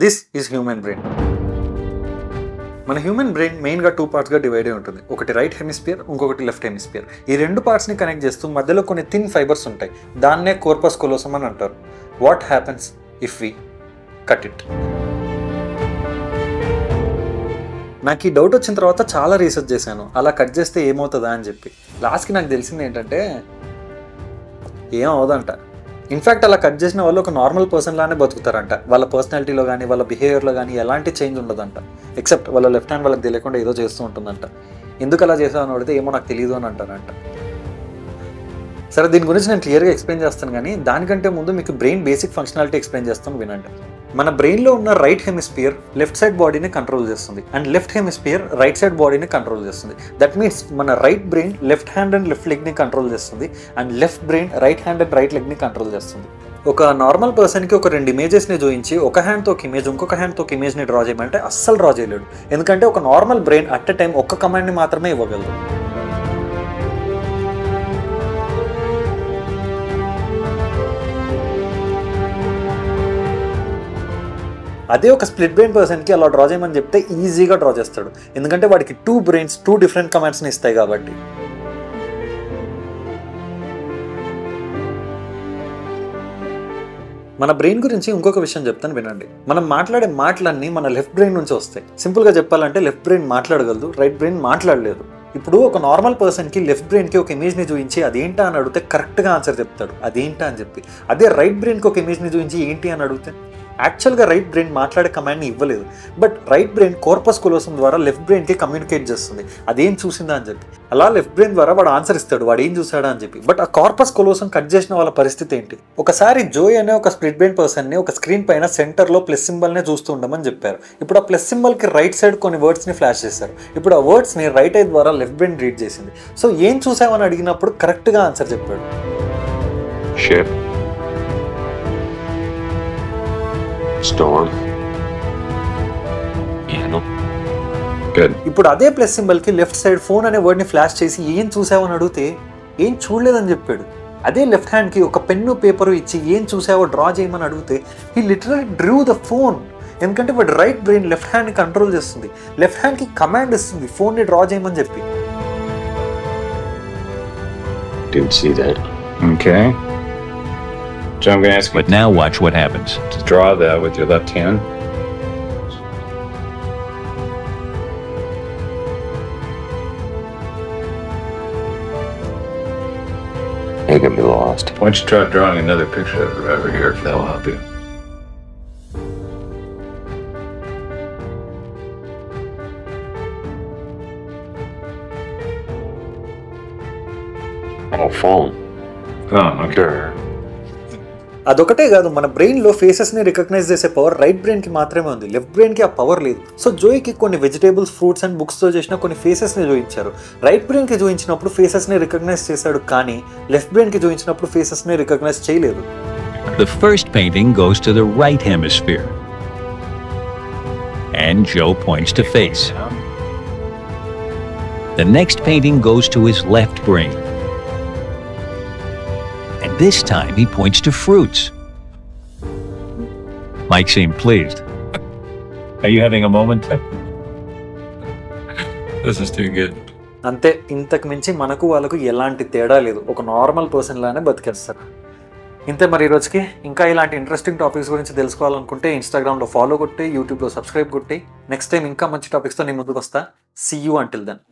This is human brain. మన human brain మెయిన్గా 2 పార్ట్స్గా డివైడ్ అయి ఉంటుంది. ఒకటి రైట్ హెమిస్ఫియర్, ఇంకొకటి లెఫ్ట్ హెమిస్ఫియర్. ఈ 2 పార్ట్స్ని కనెక్ట్ చేస్తూ మధ్యలో కొన్ని థిన్ ఫైబర్స్ ఉంటాయి. దాన్నే కార్పస్ కోలోసమ్ అని అంటారు. What happens if we cut it? నాకు ఈ డౌట్ వచ్చిన తర్వాత చాలా రీసెర్చ్ చేశాను, అలా కట్ చేస్తే ఏమవుతుందా అని చెప్పి. లాస్ట్కి నాకు తెలిసింది ఏంటంటే ఏం అవదంట. ఇన్ఫ్యాక్ట్ అలా కట్ చేసిన వాళ్ళు ఒక నార్మల్ పర్సన్ లానే బతుకుతారంట. వాళ్ళ పర్సనాలిటీలో కానీ వాళ్ళ బిహేవియర్లో కానీ ఎలాంటి చేంజ్ ఉండదంట. ఎక్సెప్ట్ వాళ్ళ లెఫ్ట్ హ్యాండ్ వాళ్ళకి తెలియకుండా ఏదో చేస్తూ ఉంటుందంట. ఎందుకు అలా చేసామని అడిగితే ఏమో నాకు తెలియదు అని అంటారంట. సరే, దీని గురించి నేను క్లియర్గా ఎక్స్ప్లెయిన్ చేస్తాను, కానీ దానికంటే ముందు మీకు బ్రెయిన్ బేసిక్ ఫంక్షనాలిటీ ఎక్స్ప్లెయిన్ చేస్తాను, వినండి. మన బ్రెయిన్లో ఉన్న రైట్ హెమిస్ఫియర్ లెఫ్ట్ సైడ్ బాడీని కంట్రోల్ చేస్తుంది and left hemisphere right side బాడీని కంట్రోల్ చేస్తుంది. దట్ మీన్స్ మన right brain left hand and left లెగ్ని కంట్రోల్ చేస్తుంది and left brain right hand and right లెగ్ని కంట్రోల్ చేస్తుంది. ఒక నార్మల్ పర్సన్కి ఒక 2 ఇమేజెస్ని చూపించి ఒక హ్యాండ్తో ఒక ఇమేజ్ ఇంకొక హ్యాండ్తో ఒక ఇమేజ్ని డ్రా చేయమంటే అస్సలు డ్రా చేయలేడు. ఎందుకంటే ఒక normal brain at a time ఒక్క కమాండ్ని మాత్రమే ఇవ్వగలదు. అదే ఒక స్ప్లిట్ బ్రెయిన్ పర్సన్కి అలా డ్రా చేయమని చెప్తే ఈజీగా డ్రా చేస్తాడు. ఎందుకంటే వాడికి 2 బ్రెయిన్స్ 2 డిఫరెంట్ కమాండ్స్ని ఇస్తాయి కాబట్టి. మన బ్రెయిన్ గురించి ఇంకొక విషయం చెప్తాను, వినండి. మనం మాట్లాడే మాటలన్నీ మన లెఫ్ట్ బ్రెయిన్ నుంచి వస్తాయి. సింపుల్గా చెప్పాలంటే లెఫ్ట్ బ్రెయిన్ మాట్లాడగలదు, రైట్ బ్రెయిన్ మాట్లాడలేదు. ఇప్పుడు ఒక నార్మల్ పర్సన్కి లెఫ్ట్ బ్రెయిన్కి ఒక ఇమేజ్ని చూపించి అదేంటా అని అడిగితే కరెక్ట్గా ఆన్సర్ చెప్తాడు, అదేంటా అని చెప్పి. అదే రైట్ బ్రెయిన్కి ఒక ఇమేజ్ని చూపించి ఏంటి అని అడిగితే యాక్చువల్గా రైట్ బ్రెయిన్ మాట్లాడే కమాండ్ని ఇవ్వలేదు, బట్ రైట్ బ్రెయిన్ కార్పస్ కోలోసమ్ ద్వారా లెఫ్ట్ బ్రెయిన్కి కమ్యూనికేట్ చేస్తుంది అదేం చూసిందా అని చెప్పి. అలా లెఫ్ట్ బ్రెయిన్ ద్వారా వాడు ఆన్సర్ ఇస్తాడు, వాడు ఏం చూసాడా అని చెప్పి. బట్ ఆ కార్పస్ కోలోసమ్ కట్ చేసిన వాళ్ళ పరిస్థితి ఏంటి? ఒకసారి జోయ్ అనే ఒక స్ప్లిట్ బ్రెయిన్ పర్సన్ని ఒక స్క్రీన్ పైన సెంటర్లో ప్లస్ సింబల్నే చూస్తూ ఉండమని చెప్పారు. ఇప్పుడు ఆ ప్లస్ సింబల్కి రైట్ సైడ్ కొన్ని వర్డ్స్ని ఫ్లాష్ చేశారు. ఇప్పుడు ఆ వర్డ్స్ని రైట్ ఐ ద్వారా లెఫ్ట్ బ్రెయిన్ రీడ్ చేసింది. సో ఏం చూసామని అడిగినప్పుడు కరెక్ట్గా ఆన్సర్ చెప్పాడు. Storm. Piano. Good. ఇప్పుడు అదే ప్లస్ సింబల్ కి లెఫ్ట్ సైడ్ ఫోన్ అనే వర్డ్ ని ఫ్లాష్ చేసి ఏం చూసావని అడిగితే ఏం చూడలేదని చెప్పాడు. అదే లెఫ్ట్ హ్యాండ్ కి ఒక పెన్ను పేపరు ఇచ్చి ఏం చూసావో డ్రా చేయమని అడిగితే he literally Drew the phone. ఎందుకంటే వాడు రైట్ బ్రెయిన్ లెఫ్ట్ హ్యాండ్ ని కంట్రోల్ చేస్తుంది, లెఫ్ట్ హ్యాండ్ కి కమాండ్ ఇస్తుంది ఫోన్ ని డ్రా చేయమని చెప్పి. Didn't see that. Okay. So I'm going to ask you. But now watch what happens. To draw that with your left hand. You're going to be lost. Why don't you try drawing another picture of it over here if that will help you. Oh, phone. Oh, okay. అదొకటే కాదు, మన బ్రెయిన్లో ఫేసెస్ని recognise చేసే power right బ్రెయిన్కి మాత్రమే ఉంది, left బ్రెయిన్కి ఆ పవర్ లేదు. సో జోయ్కి కొన్ని వెజిటేబుల్స్, ఫ్రూట్స్ అండ్ బుక్స్తో చేసిన కొన్ని ఫేసెస్ని చూపించారు. రైట్ బ్రెయిన్కి చూపించినప్పుడు ఫేసెస్ని రికగ్నైజ్ చేశాడు, కానీ లెఫ్ట్ బ్రెయిన్కి చూపించినప్పుడు ఫేసెస్ని రికగ్నైజ్ చేయలేదు. The first painting goes to the right hemisphere. And Joe points to face. The next painting goes to his left brain. And this time he points to fruits. Mike seemed pleased. Are you having a moment? This is too good. అంతే, ఇంతకు మించి మనకు వాళ్ళకు ఎలాంటి తేడా లేదు. ఒక normal person లానే బతికేస్తారు. ఇంతే మరి ఈ రోజుకి. ఇంకా ఇలాంటి ఇంట్రెస్టింగ్ టాపిక్స్ గురించి తెలుసుకోవాలనుకుంటే ఇన్స్టాగ్రామ్లో ఫాలో కొట్టి, యూట్యూబ్లో సబ్స్క్రైబ్ కొట్టి, నెక్స్ట్ టైం ఇంకా మంచి టాపిక్స్తో నేను ముందుకు వస్తా. See you until then.